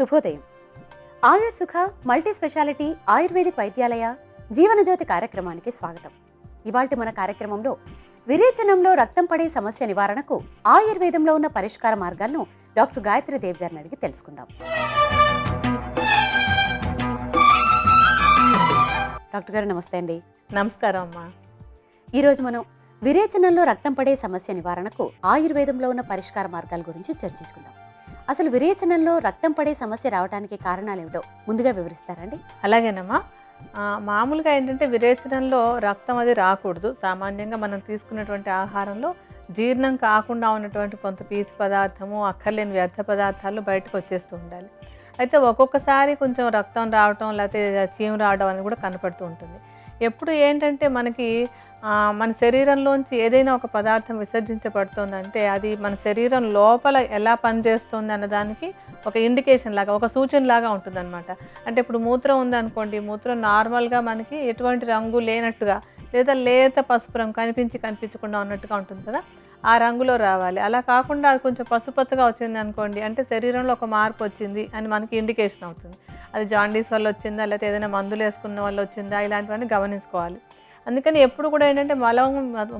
శుభోదయం. ఆయుర్ సుఖ multi speciality ayurvedic Vaidyalaya జీవనజ్యోతి కార్యక్రమానికి స్వాగతం. ఇవాల్టి మన కార్యక్రమంలో విరేచనంలో రక్తం పడే సమస్య నివారణకు ఆయుర్వేదంలో ఉన్న పరిష్కార మార్గాలను డాక్టర్ గాయత్రి దేవి గారిని అడిగి తెలుసుకుందాం. డాక్టర్ గారు నమస్తే అండి. నమస్కారం అమ్మా. ఈరోజు మనం విరేచనంలో రక్తం పడే సమస్య నివారణకు ఆయుర్వేదంలో ఉన్న పరిష్కార మార్గాల గురించి చర్చించుకుందాం. అసలు విరేచనంలో రక్తం పడే సమస్య రావడానికి కారణాలు ఏమిటో ముందుగా వివరిస్తారండి? అలాగేనమ్మా. మామూలుగా ఏంటంటే విరేచనంలో రక్తం అది రాకూడదు. సామాన్యంగా మనం తీసుకున్నటువంటి ఆహారంలో జీర్ణం కాకుండా ఉన్నటువంటి కొంత పీచు పదార్థము, అక్కర్లేని వ్యర్థ పదార్థాలు బయటకు వచ్చేస్తూ ఉండాలి. అయితే ఒక్కొక్కసారి కొంచెం రక్తం రావటం లేకపోతే చీము రావడం అనేది కూడా కనపడుతూ ఉంటుంది. ఎప్పుడు ఏంటంటే మనకి మన శరీరంలోంచి ఏదైనా ఒక పదార్థం విసర్జించబడుతుందంటే అది మన శరీరం లోపల ఎలా పనిచేస్తుంది అన్నదానికి ఒక ఇండికేషన్ లాగా, ఒక సూచన లాగా ఉంటుందన్నమాట. అంటే ఇప్పుడు మూత్రం ఉందనుకోండి, మూత్రం నార్మల్గా మనకి ఎటువంటి రంగు లేనట్టుగా లేదా లేత పసుపు రంగు కనిపించకుండా ఉన్నట్టుగా ఉంటుంది కదా, ఆ రంగులో రావాలి. అలా కాకుండా అది కొంచెం పసుపచ్చగా వచ్చింది అనుకోండి, అంటే శరీరంలో ఒక మార్పు వచ్చింది అని మనకి ఇండికేషన్ అవుతుంది. అది జాండీస్ వల్ల వచ్చిందా లేకపోతే ఏదైనా మందులు వేసుకున్న వల్ల వచ్చిందా, ఇలాంటివన్నీ గమనించుకోవాలి. అందుకని ఎప్పుడు కూడా ఏంటంటే మలం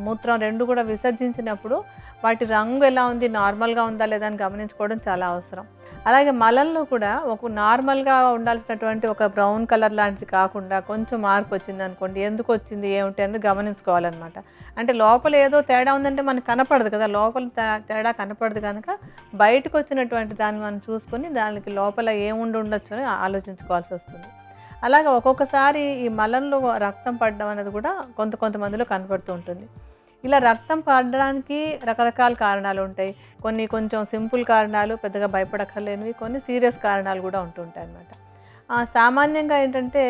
మూత్రం రెండు కూడా విసర్జించినప్పుడు వాటి రంగు ఎలా ఉంది, నార్మల్గా ఉందా లేదా అని గమనించుకోవడం చాలా అవసరం. అలాగే మలంలో కూడా ఒక నార్మల్గా ఉండాల్సినటువంటి ఒక బ్రౌన్ కలర్ లాంటిది కాకుండా కొంచెం మార్పు వచ్చింది అనుకోండి, ఎందుకు వచ్చింది ఏమిటి అనేది గమనించుకోవాలన్నమాట. అంటే లోపల ఏదో తేడా ఉందంటే మనకు కనపడదు కదా, లోపల తేడా కనపడదు కనుక బయటకు వచ్చినటువంటి దాన్ని మనం చూసుకొని దానికి లోపల ఏముండి ఉండొచ్చు అని ఆలోచించుకోవాల్సి వస్తుంది. అలాగే ఒక్కొక్కసారి ఈ మలంలో రక్తం పడడం అనేది కూడా కొంతమందిలో కనపడుతూ ఉంటుంది. ఇలా రక్తం పడడానికి రకరకాల కారణాలు ఉంటాయి. కొన్ని కొంచెం సింపుల్ కారణాలు, పెద్దగా భయపడక్కర్లేనివి, కొన్ని సీరియస్ కారణాలు కూడా ఉంటుంటాయి అన్నమాట. సామాన్యంగా ఏంటంటే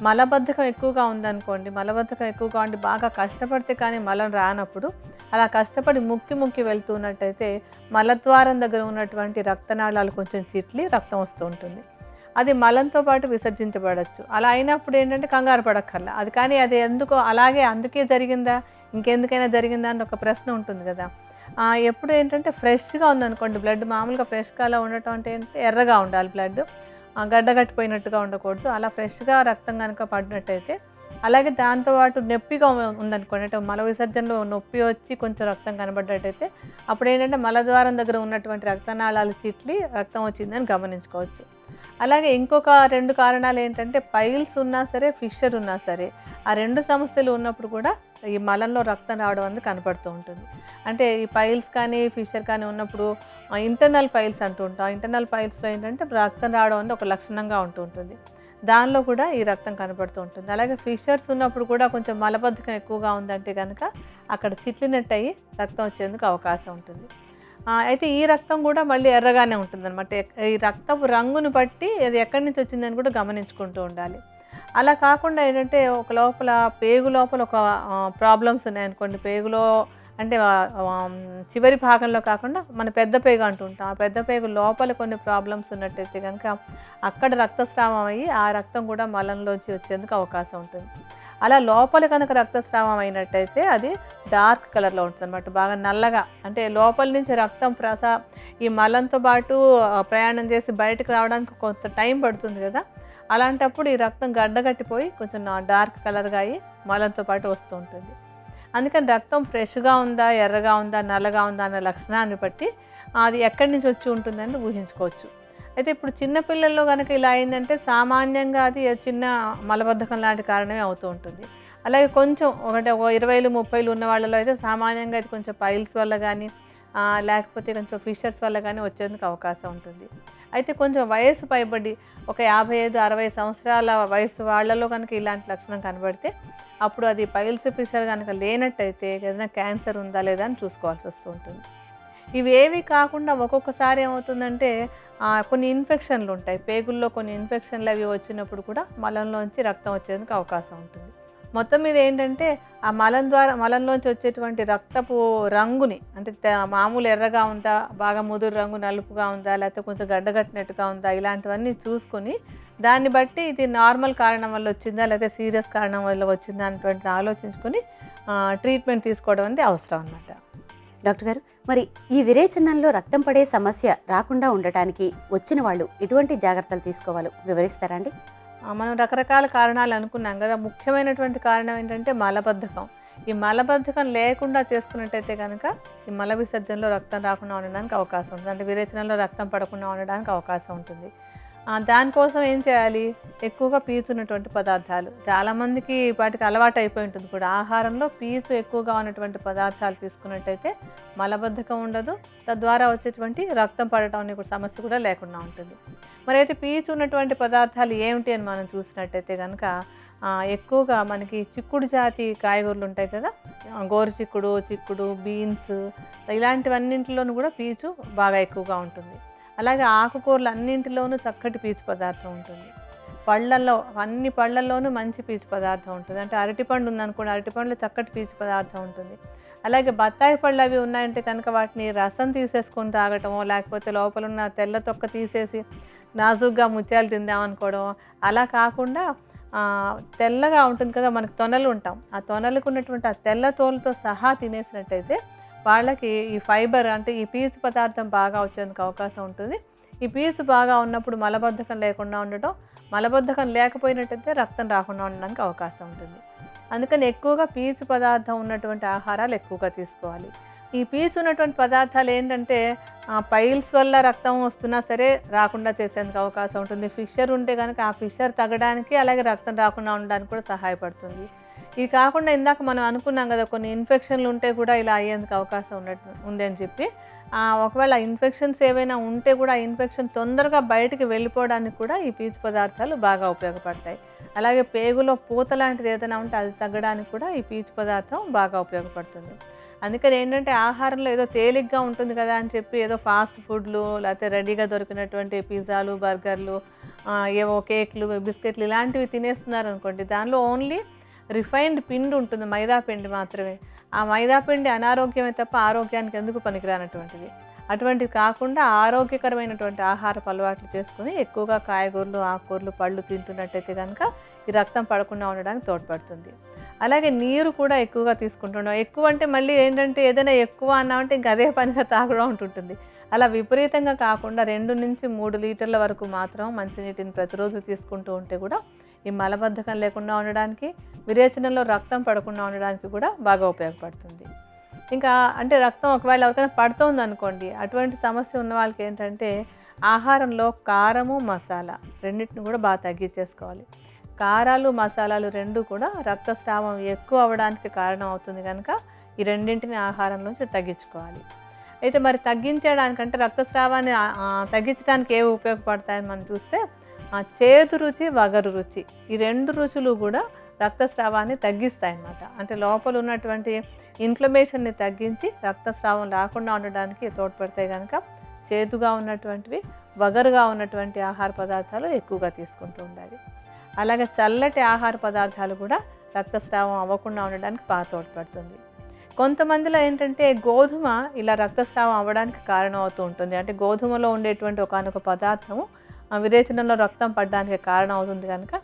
మలబద్ధకం ఎక్కువగా ఉందనుకోండి, మలబద్ధకం ఎక్కువగా ఉండి బాగా కష్టపడితే కానీ మలం రానప్పుడు అలా కష్టపడి ముక్కి వెళ్తున్నట్టయితే మలద్వారం దగ్గర ఉన్నటువంటి రక్తనాళాలు కొంచెం చిట్లి రక్తం వస్తూ ఉంటుంది. అది మలంతో పాటు విసర్జించబడచ్చు. అలా అయినప్పుడు ఏంటంటే కంగారు పడక్కర్లా. అది కానీ అది ఎందుకో అలాగే అందుకే జరిగిందా, ఇంకెందుకైనా జరిగిందా అని ఒక ప్రశ్న ఉంటుంది కదా. ఎప్పుడు ఏంటంటే ఫ్రెష్గా ఉందనుకోండి, బ్లడ్ మామూలుగా ఫ్రెష్గా అలా ఉండటం అంటే ఏంటంటే ఎర్రగా ఉండాలి, బ్లడ్ గడ్డగట్టిపోయినట్టుగా ఉండకూడదు. అలా ఫ్రెష్గా రక్తం కనుక పడినట్టయితే, అలాగే దాంతోపాటు నొప్పిగా ఉందనుకోండి, అంటే మల విసర్జనలో నొప్పి వచ్చి కొంచెం రక్తం కనబడ్డట్టయితే అప్పుడు ఏంటంటే మలద్వారం దగ్గర ఉన్నటువంటి రక్తనాళాలు చిట్లి రక్తం వచ్చిందని గమనించుకోవచ్చు. అలాగే ఇంకొక రెండు కారణాలు ఏంటంటే పైల్స్ ఉన్నా సరే, ఫిషర్ ఉన్నా సరే, ఆ రెండు సమస్యలు ఉన్నప్పుడు కూడా ఈ మలంలో రక్తం రావడం అనేది కనపడుతూ ఉంటుంది. అంటే ఈ పైల్స్ కానీ ఫిషర్ కానీ ఉన్నప్పుడు ఇంటర్నల్ పైల్స్ అంటూ ఉంటాం. ఇంటర్నల్ పైల్స్లో ఏంటంటే రక్తం రావడం అనేది ఒక లక్షణంగా ఉంటుంది. దానిలో కూడా ఈ రక్తం కనపడుతూ ఉంటుంది. అలాగే ఫిషర్స్ ఉన్నప్పుడు కూడా కొంచెం మలబద్ధకం ఎక్కువగా ఉందంటే కనుక అక్కడ చిట్లినట్టు అయ్యి రక్తం వచ్చేందుకు అవకాశం ఉంటుంది. అయితే ఈ రక్తం కూడా మళ్ళీ ఎర్రగానే ఉంటుంది అనమాట. ఈ రక్తపు రంగును బట్టి అది ఎక్కడి నుంచి వచ్చిందని కూడా గమనించుకుంటూ ఉండాలి. అలా కాకుండా ఏంటంటే ఒక లోపల పేగు లోపల ఒక ప్రాబ్లమ్స్ ఉన్నాయనుకోండి, పేగులో అంటే చివరి భాగంలో కాకుండా మన పెద్ద పేగు అంటూ ఉంటాం, ఆ పెద్ద పేగు లోపల కొన్ని ప్రాబ్లమ్స్ ఉన్నట్టయితే కనుక అక్కడ రక్తస్రావం అయ్యి ఆ రక్తం కూడా మలంలోంచి వచ్చేందుకు అవకాశం ఉంటుంది. అలా లోపల కనుక రక్తస్రావం అయినట్టయితే అది డార్క్ కలర్లో ఉంటుంది అన్నమాట, బాగా నల్లగా. అంటే లోపల నుంచి రక్తం ఈ మలంతో పాటు ప్రయాణం చేసి బయటకు రావడానికి కొంత టైం పడుతుంది కదా, అలాంటప్పుడు ఈ రక్తం గడ్డగట్టిపోయి కొంచెం డార్క్ కలర్గా అయ్యి మలంతో పాటు వస్తూ ఉంటుంది. అందుకని రక్తం ఫ్రెష్గా ఉందా, ఎర్రగా ఉందా, నల్లగా ఉందా అన్న లక్షణాన్ని బట్టి అది ఎక్కడి నుంచి వచ్చి ఉంటుందని ఊహించుకోవచ్చు. అయితే ఇప్పుడు చిన్నపిల్లల్లో కనుక ఇలా అయిందంటే సామాన్యంగా అది చిన్న మలబద్ధకం లాంటి కారణమే అవుతూ ఉంటుంది. అలాగే కొంచెం ఒక 20, 30 ఉన్న వాళ్ళలో అయితే సామాన్యంగా అది కొంచెం పైల్స్ వల్ల కానీ లేకపోతే కొంచెం ఫిషర్స్ వల్ల కానీ వచ్చేందుకు అవకాశం ఉంటుంది. అయితే కొంచెం వయసు పైబడి ఒక 55, 60 సంవత్సరాల వయసు వాళ్ళలో కనుక ఇలాంటి లక్షణం కనబడితే అప్పుడు అది పైల్స్ ఫిషర్ కనుక లేనట్టయితే ఏదైనా క్యాన్సర్ ఉందా లేదా అని చూసుకోవాల్సి వస్తూ ఉంటుంది. ఇవేవి కాకుండా ఒక్కొక్కసారి ఏమవుతుందంటే కొన్ని ఇన్ఫెక్షన్లు ఉంటాయి, పేగుల్లో కొన్ని ఇన్ఫెక్షన్లు అవి వచ్చినప్పుడు కూడా మలంలోంచి రక్తం వచ్చేందుకు అవకాశం ఉంటుంది. మొత్తం మీద ఏంటంటే ఆ మలంలోంచి వచ్చేటువంటి రక్తపు రంగుని, అంటే మామూలు ఎర్రగా ఉందా, బాగా ముదురు రంగు నలుపుగా ఉందా, లేకపోతే కొంచెం గడ్డగట్టినట్టుగా ఉందా, ఇలాంటివన్నీ చూసుకొని దాన్ని బట్టి ఇది నార్మల్ కారణం వల్ల వచ్చిందా లేకపోతే సీరియస్ కారణం వల్ల వచ్చిందా అన్నటువంటి ఆలోచించుకొని ట్రీట్మెంట్ తీసుకోవడం అనేది అవసరం అన్నమాట. డాక్టర్ గారు, మరి ఈ విరేచనంలో రక్తం పడే సమస్య రాకుండా ఉండటానికి వచ్చిన వాళ్ళు ఎటువంటి జాగ్రత్తలు తీసుకోవాలో వివరిస్తారా అండి? మనం రకరకాల కారణాలు అనుకున్నాం కదా. ముఖ్యమైనటువంటి కారణం ఏంటంటే మలబద్ధకం. ఈ మలబద్ధకం లేకుండా చేసుకున్నట్టయితే కనుక ఈ మల విసర్జనలో రక్తం రాకుండా ఉండడానికి అవకాశం ఉంటుంది, అంటే విరేచనంలో రక్తం పడకుండా ఉండడానికి అవకాశం ఉంటుంది. దానికోసం ఏం చేయాలి? ఎక్కువగా పీచు ఉన్నటువంటి పదార్థాలు, చాలామందికి వాటికి అలవాటు అయిపోయి ఉంటుంది కూడా. ఆహారంలో పీచు ఎక్కువగా ఉన్నటువంటి పదార్థాలు తీసుకున్నట్టయితే మలబద్ధకం ఉండదు, తద్వారా వచ్చేటువంటి రక్తం పడటం అనే సమస్య కూడా లేకుండా ఉంటుంది. మరి అయితే పీచు ఉన్నటువంటి పదార్థాలు ఏమిటి అని మనం చూసినట్టయితే కనుక ఎక్కువగా మనకి చిక్కుడు జాతి కాయగూరలు ఉంటాయి కదా, గోరు చిక్కుడు, బీన్స్, ఇలాంటివన్నింటిలోనూ కూడా పీచు బాగా ఎక్కువగా ఉంటుంది. అలాగే ఆకుకూరలు అన్నింటిలోనూ చక్కటి పీచు పదార్థం ఉంటుంది. పళ్ళల్లో అన్ని పళ్ళల్లోనూ మంచి పీచు పదార్థం ఉంటుంది. అంటే అరటిపండు ఉందనుకోండి, అరటిపండులో చక్కటి పీచు పదార్థం ఉంటుంది. అలాగే బత్తాయి పళ్ళు అవి ఉన్నాయంటే కనుక వాటిని రసం తీసేసుకొని తాగటమో, లేకపోతే లోపల ఉన్న తెల్ల తొక్క తీసేసి నాజుగ్గా ముత్యాలు తిందామనుకోవడం, అలా కాకుండా తెల్లగా ఉంటుంది కదా, మనకు తొనలు ఉంటాం, ఆ తొనలకు ఉన్నటువంటి ఆ తెల్ల తోలుతో సహా తినేసినట్టయితే వాళ్ళకి ఈ ఫైబర్ అంటే ఈ పీచు పదార్థం బాగా వచ్చేందుకు అవకాశం ఉంటుంది. ఈ పీచు బాగా ఉన్నప్పుడు మలబద్ధకం లేకుండా ఉండటం, మలబద్ధకం లేకపోయినట్టయితే రక్తం రాకుండా ఉండడానికి అవకాశం ఉంటుంది. అందుకని ఎక్కువగా పీచు పదార్థం ఉన్నటువంటి ఆహారాలు ఎక్కువగా తీసుకోవాలి. ఈ పీచు ఉన్నటువంటి పదార్థాలు ఏంటంటే పైల్స్ వల్ల రక్తం వస్తున్నా సరే రాకుండా చేసేందుకు అవకాశం ఉంటుంది. ఫిషర్ ఉంటే కనుక ఆ ఫిషర్ తగ్గడానికి, అలాగే రక్తం రాకుండా ఉండడానికి కూడా సహాయపడుతుంది. ఇది కాకుండా ఇందాక మనం అనుకున్నాం కదా, కొన్ని ఇన్ఫెక్షన్లు ఉంటే కూడా ఇలా అయ్యేందుకు అవకాశం ఉంది అని చెప్పి. ఒకవేళ ఇన్ఫెక్షన్స్ ఏవైనా ఉంటే కూడా ఆ ఇన్ఫెక్షన్ తొందరగా బయటికి వెళ్ళిపోవడానికి కూడా ఈ పీచు పదార్థాలు బాగా ఉపయోగపడతాయి. అలాగే పేగులో పూత లాంటిది ఏదైనా ఉంటే అది తగ్గడానికి కూడా ఈ పీచు పదార్థం బాగా ఉపయోగపడుతుంది. అందుకని ఏంటంటే ఆహారంలో ఏదో తేలిగ్గా ఉంటుంది కదా అని చెప్పి ఏదో ఫాస్ట్ ఫుడ్లు, లేకపోతే రెడీగా దొరికినటువంటి పిజ్జాలు, బర్గర్లు, ఏవో కేక్లు, బిస్కెట్లు ఇలాంటివి తినేస్తున్నారు అనుకోండి, దానిలో ఓన్లీ రిఫైన్డ్ పిండి ఉంటుంది, మైదా పిండి మాత్రమే. ఆ మైదా పిండి అనారోగ్యమే తప్ప ఆరోగ్యానికి ఎందుకు పనికిరానటువంటిది. అటువంటివి కాకుండా ఆరోగ్యకరమైనటువంటి ఆహారపు అలవాట్లు చేసుకుని ఎక్కువగా కాయగూరలు, ఆకుకూరలు, పళ్ళు తింటున్నట్టయితే కనుక ఈ రక్తం పడకుండా ఉండడానికి తోడ్పడుతుంది. అలాగే నీరు కూడా ఎక్కువగా తీసుకుంటున్నాం. ఎక్కువ అంటే మళ్ళీ ఏంటంటే ఏదైనా ఎక్కువ అన్నామంటే ఇంక అదే పనిగా తాగడం ఉంటుంటుంది. అలా విపరీతంగా కాకుండా 2 నుంచి 3 లీటర్ల వరకు మాత్రం మంచినీటిని ప్రతిరోజు తీసుకుంటూ ఉంటే కూడా ఈ మలబద్ధకం లేకుండా ఉండడానికి, విరేచనంలో రక్తం పడకుండా ఉండడానికి కూడా బాగా ఉపయోగపడుతుంది. ఇంకా అంటే రక్తం ఒకవేళ ఎవరికైనా పడుతోంది అనుకోండి, అటువంటి సమస్య ఉన్న వాళ్ళకి ఏంటంటే ఆహారంలో కారము, మసాలా రెండింటిని కూడా బాగా తగ్గించేసుకోవాలి. కారాలు, మసాలాలు రెండు కూడా రక్తస్రావం ఎక్కువ అవ్వడానికి కారణం అవుతుంది కనుక ఈ రెండింటిని ఆహారం నుంచి తగ్గించుకోవాలి. అయితే మరి తగ్గించడానికంటే రక్తస్రావాన్ని తగ్గించడానికి ఏవి ఉపయోగపడతాయని మనం చూస్తే చేదు రుచి, వగరు రుచి, ఈ 2 రుచులు కూడా రక్తస్రావాన్ని తగ్గిస్తాయి అన్నమాట. అంటే లోపల ఉన్నటువంటి ఇన్ఫ్లమేషన్ని తగ్గించి రక్తస్రావం రాకుండా ఉండడానికి తోడ్పడతాయి కనుక చేదుగా ఉన్నటువంటివి, వగరుగా ఉన్నటువంటి ఆహార పదార్థాలు ఎక్కువగా తీసుకుంటూ ఉండాలి. అలాగే చల్లటి ఆహార పదార్థాలు కూడా రక్తస్రావం అవ్వకుండా ఉండడానికి బాగా తోడ్పడుతుంది. కొంతమందిలో ఏంటంటే గోధుమ ఇలా రక్తస్రావం అవ్వడానికి కారణం అవుతూ ఉంటుంది. అంటే గోధుమలో ఉండేటువంటి ఒకనొక పదార్థము విరేచనంలో రక్తం పడడానికి కారణం అవుతుంది కనుక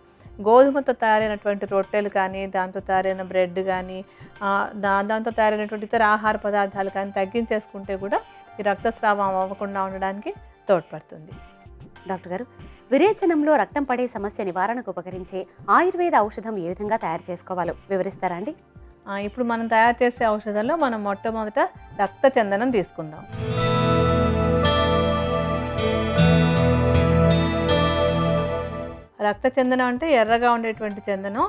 గోధుమతో తయారైనటువంటి రొట్టెలు కానీ, దాంతో తయారైన బ్రెడ్ కానీ, దాంతో తయారైనటువంటి ఇతర ఆహార పదార్థాలు కానీ తగ్గించేసుకుంటే కూడా ఈ రక్తస్రావం అవ్వకుండా ఉండడానికి తోడ్పడుతుంది. డాక్టర్ గారు, విరేచనంలో రక్తం పడే సమస్య నివారణకు ఉపకరించే ఆయుర్వేద ఔషధం ఏ విధంగా తయారు చేసుకోవాలో వివరిస్తారా అండి? ఇప్పుడు మనం తయారు చేసే ఔషధంలో మనం మొట్టమొదట రక్త చందనం తీసుకుందాం. రక్త చందనం అంటే ఎర్రగా ఉండేటువంటి చందనం.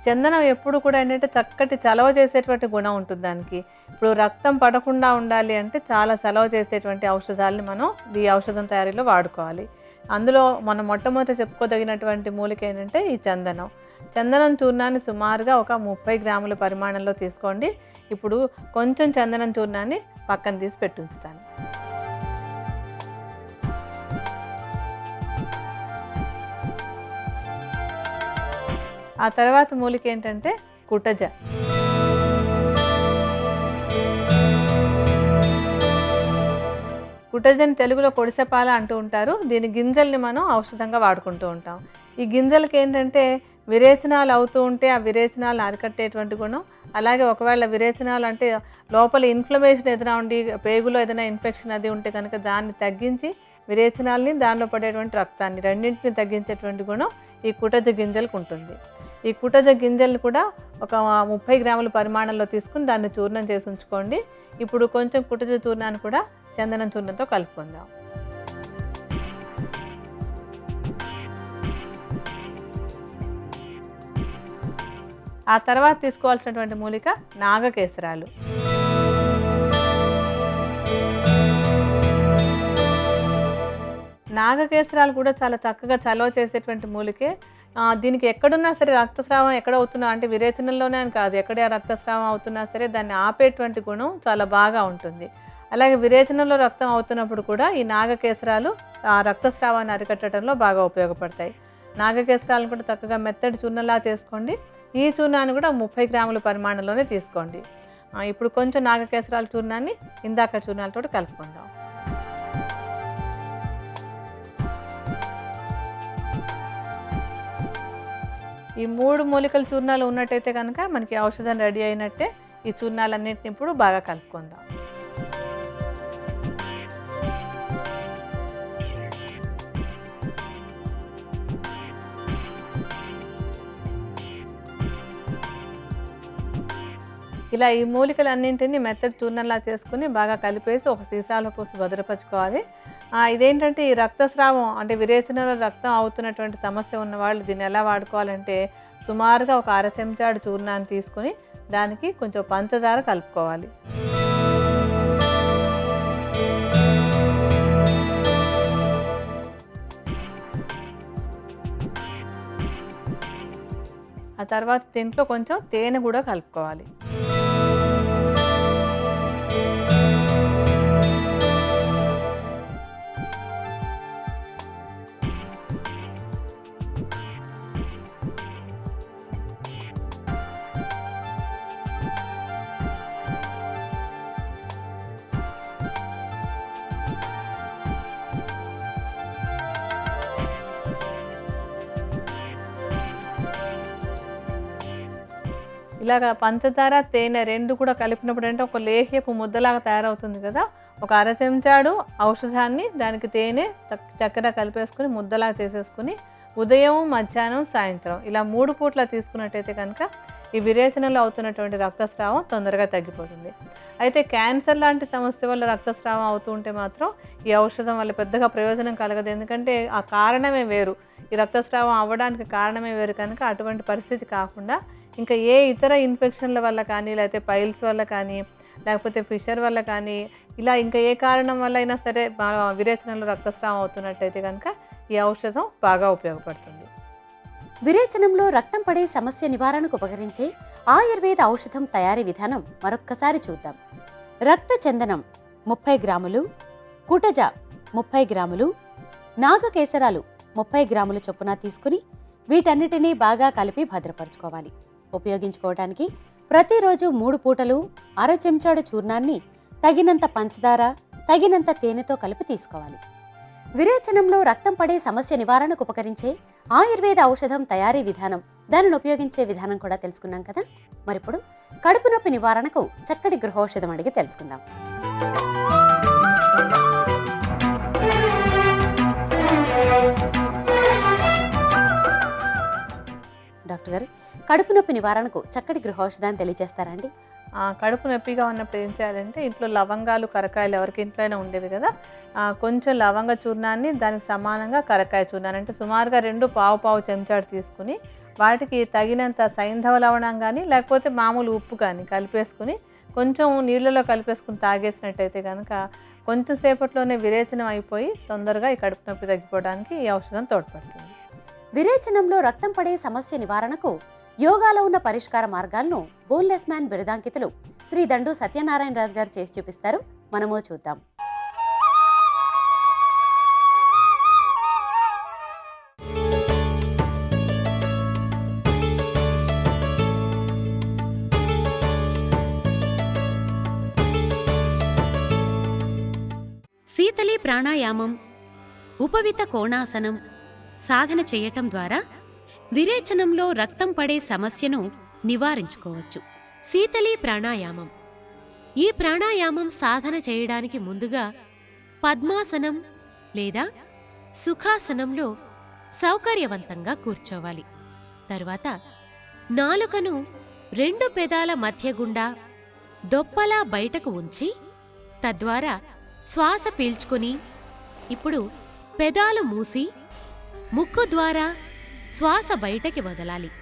చందనం ఎప్పుడు కూడా ఏంటంటే చక్కటి చలవ చేసేటువంటి గుణం ఉంటుంది దానికి. ఇప్పుడు రక్తం పడకుండా ఉండాలి అంటే చాలా చలవ చేసేటువంటి ఔషధాలని మనం ఈ ఔషధం తయారీలో వాడుకోవాలి. అందులో మనం మొట్టమొదట చెప్పుకోదగినటువంటి మూలిక ఏంటంటే ఈ చందనం. చందనం చూర్ణాన్ని సుమారుగా ఒక 30 గ్రాముల పరిమాణంలో తీసుకోండి. ఇప్పుడు కొంచెం చందనం చూర్ణాన్ని పక్కన తీసి పెట్టి ఉంచుతాను. ఆ తర్వాత మూలిక ఏంటంటే కుటజ. కుటజని తెలుగులో కొడిసెపాల అంటూ ఉంటారు. దీని గింజల్ని మనం ఔషధంగా వాడుకుంటూ ఉంటాం. ఈ గింజలకి ఏంటంటే విరేచనాలు అవుతూ ఉంటే ఆ విరేచనాలను అరికట్టేటువంటి గుణం, అలాగే ఒకవేళ విరేచనాలు అంటే లోపల ఇన్ఫ్లమేషన్ ఏదైనా ఉండి పేగులో ఏదైనా ఇన్ఫెక్షన్ అది ఉంటే కనుక దాన్ని తగ్గించి విరేచనాల్ని దానిలో పడేటువంటి రక్తాన్ని రెండింటిని తగ్గించేటువంటి గుణం ఈ కుటజ గింజలకు ఉంటుంది. ఈ కుటజ గింజలు కూడా ఒక 30 గ్రాముల పరిమాణంలో తీసుకుని దాన్ని చూర్ణం చేసి ఉంచుకోండి. ఇప్పుడు కొంచెం కుటజ చూర్ణాన్ని కూడా చందనం చూర్ణంతో కలుపుకుందాం. ఆ తర్వాత తీసుకోవాల్సినటువంటి మూలిక నాగకేసరాలు. నాగకేసరాలు కూడా చాలా చక్కగా చలవ చేసేటువంటి మూలికే. దీనికి ఎక్కడున్నా సరే రక్తస్రావం ఎక్కడ అవుతున్నా అంటే విరేచనంలోనే అని కాదు, ఎక్కడ రక్తస్రావం అవుతున్నా సరే దాన్ని ఆపేటువంటి గుణం చాలా బాగా ఉంటుంది. అలాగే విరేచనంలో రక్తం అవుతున్నప్పుడు కూడా ఈ నాగకేసరాలు రక్తస్రావాన్ని అరికట్టడంలో బాగా ఉపయోగపడతాయి. నాగకేసరాలను కూడా చక్కగా మెత్తటి చూర్ణంలా చేసుకోండి. ఈ చూర్ణాన్ని కూడా 30 గ్రాముల పరిమాణంలోనే తీసుకోండి. ఇప్పుడు కొంచెం నాగకేసరాల చూర్ణాన్ని ఇందాక చూర్ణాలతో కలుపుకుందాం. ఈ 3 మూలికల చూర్ణాలు ఉన్నట్టయితే కనుక మనకి ఔషధం రెడీ అయినట్టే. ఈ చూర్ణాలన్నింటిని ఇప్పుడు బాగా కలుపుకుందాం. ఇలా ఈ మూలికలన్నింటినీ మెత్తటి చూర్ణంలా చేసుకుని బాగా కలిపేసి ఒక సీసాలో పోసి భద్రపరచుకోవాలి. ఇదేంటంటే ఈ రక్తస్రావం అంటే విరేచనలో రక్తం అవుతున్నటువంటి సమస్య ఉన్న వాళ్ళు దీన్ని ఎలా వాడుకోవాలంటే సుమారుగా ఒక అర చెంచాడు చూర్ణాన్ని తీసుకుని దానికి కొంచెం పంచదార కలుపుకోవాలి. ఆ తర్వాత దీంట్లో కొంచెం తేనె కూడా కలుపుకోవాలి. ఇలాగ పంచదార తేనె రెండు కూడా కలిపినప్పుడు అంటే ఒక లేహ్యపు ముద్దలాగా తయారవుతుంది కదా. ఒక అర చెంచాడు ఔషధాన్ని దానికి తేనె చక్కెర కలిపేసుకుని ముద్దలాగా చేసేసుకుని ఉదయం మధ్యాహ్నం సాయంత్రం ఇలా 3 పూట్ల తీసుకున్నట్టయితే కనుక ఈ విరేచనలో అవుతున్నటువంటి రక్తస్రావం తొందరగా తగ్గిపోతుంది. అయితే క్యాన్సర్ లాంటి సమస్య వల్ల రక్తస్రావం అవుతూ ఉంటే మాత్రం ఈ ఔషధం వల్ల పెద్దగా ప్రయోజనం కలగదు. ఎందుకంటే ఆ కారణమే వేరు, ఈ రక్తస్రావం అవ్వడానికి కారణమే వేరు కనుక అటువంటి పరిస్థితి కాకుండా ఇంకా ఏ ఇతర ఇన్ఫెక్షన్ల వల్ల కానీ లేకపోతే పైల్స్ వల్ల కానీ లేకపోతే ఫిషర్ వల్ల కానీ ఇలా ఇంకా ఏ కారణం వల్ల అయినా సరే విరేచనంలో రక్తస్రావం అవుతున్నట్టయితే కనుక ఈ ఔషధం బాగా ఉపయోగపడుతుంది. విరేచనంలో రక్తం పడే సమస్య నివారణకు ఉపకరించే ఆయుర్వేద ఔషధం తయారీ విధానం మరొక్కసారి చూద్దాం. రక్త చందనం 30 గ్రాములు, కుటజ 30 గ్రాములు, నాగకేసరాలు 30 గ్రాముల చొప్పున తీసుకుని వీటన్నిటినీ బాగా కలిపి భద్రపరచుకోవాలి. ఉపయోగించుకోవడానికి ప్రతిరోజు 3 పూటలు అర చెంచాడు చూర్ణాన్ని తగినంత పంచదార తగినంత తేనెతో కలిపి తీసుకోవాలి. విరేచనంలో రక్తం పడే సమస్య నివారణకు ఉపకరించే ఆయుర్వేద ఔషధం తయారీ విధానం, దానిని ఉపయోగించే విధానం కూడా తెలుసుకున్నాం కదా. మరిప్పుడు కడుపు నొప్పి నివారణకు చక్కటి గృహౌషధం అడిగి తెలుసుకుందాం. డాక్టర్ గారు, కడుపు నొప్పి నివారణకు చక్కటి గృహౌషధాన్ని తెలియజేస్తారండి? కడుపు నొప్పిగా ఉన్నప్పుడు ఏం చేయాలంటే ఇంట్లో లవంగాలు కరకాయలు ఎవరికి ఇంట్లోనే ఉండేవి కదా, కొంచెం లవంగ చూర్ణాన్ని దానికి సమానంగా కరకాయ చూర్ణాన్ని అంటే సుమారుగా 2 పావు చెంచాడు తీసుకుని వాటికి తగినంత సైంధవ లవణం కానీ లేకపోతే మామూలు ఉప్పు కానీ కలిపేసుకుని కొంచెం నీళ్ళలో కలిపేసుకుని తాగేసినట్టయితే కనుక కొంచెం సేపట్లోనే విరేచనం అయిపోయి తొందరగా ఈ కడుపు నొప్పి తగ్గిపోవడానికి ఈ ఔషధం తోడ్పడుతుంది. విరేచనంలో రక్తం పడే సమస్య నివారణకు యోగాలో ఉన్న పరిష్కార మార్గాలను బోన్లెస్ మ్యాన్ బిరుదాంకితులు శ్రీ దండు సత్యనారాయణ రాజు గారు చేసి చూపిస్తారు. మనము చూద్దాం. శీతలి ప్రాణాయామం, ఉపవిత కోణాసనం సాధన చేయటం ద్వారా విరేచనంలో రక్తం పడే సమస్యను నివారించుకోవచ్చు. శీతలీ ప్రాణాయామం. ఈ ప్రాణాయామం సాధన చేయడానికి ముందుగా పద్మాసనం లేదా సుఖాసనంలో సౌకర్యవంతంగా కూర్చోవాలి. తరువాత నాలుకను 2 పెదాల మధ్య గుండా దొప్పలా బయటకు ఉంచి తద్వారా శ్వాస పీల్చుకుని ఇప్పుడు పెదాలు మూసి ముక్కు ద్వారా శ్వాస బయటకి వదలాలి.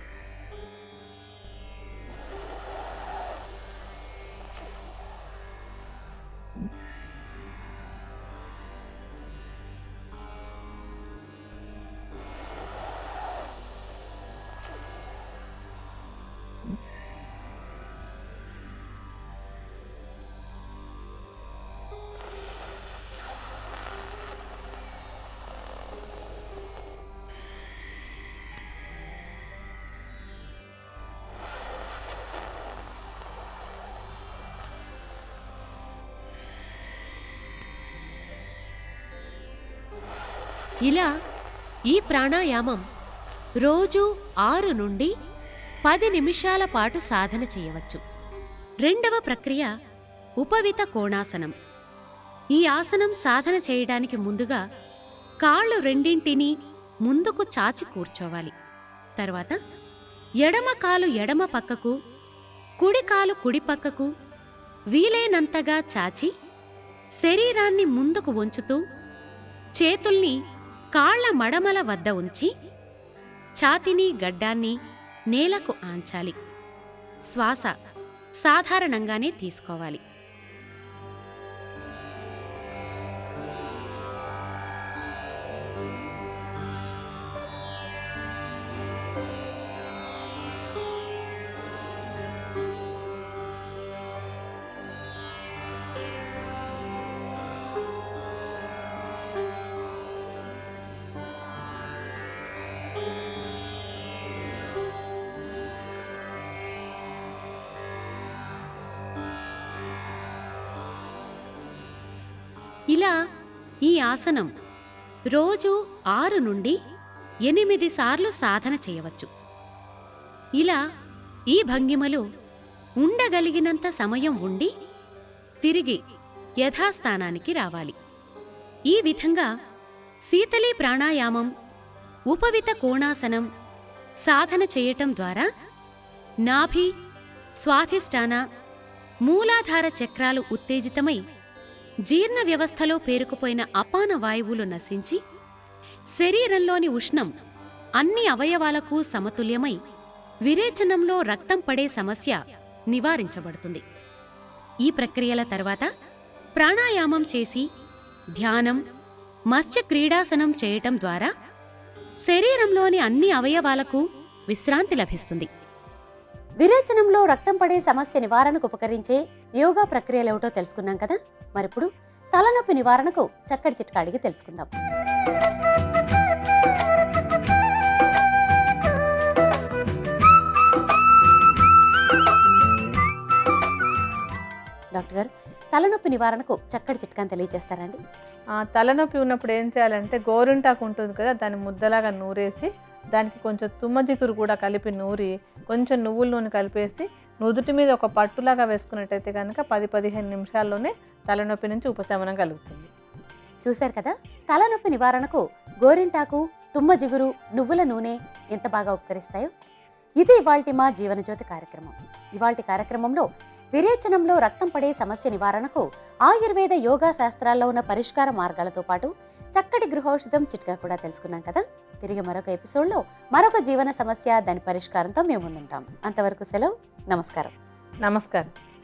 ఇలా ఈ ప్రాణాయామం రోజు 6 నుండి 10 నిమిషాల పాటు సాధన చేయవచ్చు. రెండవ ప్రక్రియ ఉపవిత కోణాసనం. ఈ ఆసనం సాధన చేయడానికి ముందుగా కాళ్ళు రెండింటినీ ముందుకు చాచి కూర్చోవాలి. తర్వాత ఎడమ కాలు ఎడమ పక్కకు, కుడి కాలు కుడి పక్కకు వీలైనంతగా చాచి శరీరాన్ని ముందుకు వంచుతూ చేతుల్ని కాళ్ల మడమల వద్ద ఉంచి ఛాతిని గడ్డాన్ని నేలకు ఆంచాలి. శ్వాస సాధారణంగానే తీసుకోవాలి. ఇలా ఈ ఆసనం రోజు 6 నుండి 8 సార్లు సాధన చేయవచ్చు. ఇలా ఈ భంగిమలో ఉండగలిగినంత సమయం ఉండి తిరిగి యథాస్థానానికి రావాలి. ఈ విధంగా శీతలీ ప్రాణాయామం, ఉపవిత కోణాసనం సాధన చేయటం ద్వారా నాభి, స్వాధిష్టాన, మూలాధార చక్రాలు ఉత్తేజితమై జీర్ణ వ్యవస్థలో పేరుకుపోయిన అపాన వాయువులు నశించి శరీరంలోని ఉష్ణం అన్ని అవయవాలకు సమతుల్యమై విరేచనంలో రక్తం పడే సమస్య నివారించబడుతుంది. ఈ ప్రక్రియల తర్వాత ప్రాణాయామం చేసి ధ్యానం, మత్స్య క్రీడాసనం చేయటం ద్వారా శరీరంలోని అన్ని అవయవాలకు విశ్రాంతి లభిస్తుంది. విరేచనంలో రక్తం పడే సమస్య నివారణకు ఉపకరించే యోగా ప్రక్రియలేమిటో తెలుసుకున్నాం కదా. మరిప్పుడు తలనొప్పి నివారణకు చక్కటి చిట్కా అడిగి తెలుసుకుందాం. డాక్టర్ గారు, తలనొప్పి నివారణకు చక్కటి చిట్కాని తెలియజేస్తారండి? తలనొప్పి ఉన్నప్పుడు ఏం చేయాలంటే గోరింటాకు ఉంటుంది కదా, దాన్ని ముద్దలాగా నూరేసి దానికి కొంచెం తుమ్మజిగురు కూడా కలిపి నూరి కొంచెం నువ్వుల నూనె కలిపేసి నుదుటి మీద ఒక పట్టులాగా వేసుకున్నట్టయితే కనుక 10-15 నిమిషాల్లోనే తలనొప్పి నుంచి ఉపశమనం కలుగుతుంది. చూశారు కదా, తలనొప్పి నివారణకు గోరింటాకు, తుమ్మ జిగురు, నువ్వుల నూనె ఎంత బాగా ఉపకరిస్తాయో. ఇది ఇవాల్టి మా జీవనజ్యోతి కార్యక్రమం. ఇవాల్టి కార్యక్రమంలో విరేచనంలో రక్తం పడే సమస్య నివారణకు ఆయుర్వేద యోగా శాస్త్రాల్లో ఉన్న పరిష్కార మార్గాలతో పాటు చక్కటి గృహౌషధం చిట్కా కూడా తెలుసుకున్నాం కదా. తిరిగి మరొక ఎపిసోడ్లో మరొక జీవన సమస్య, దాని పరిష్కారంతో మేము ముందుంటాం. అంతవరకు సెలవు. నమస్కారం. నమస్కారం.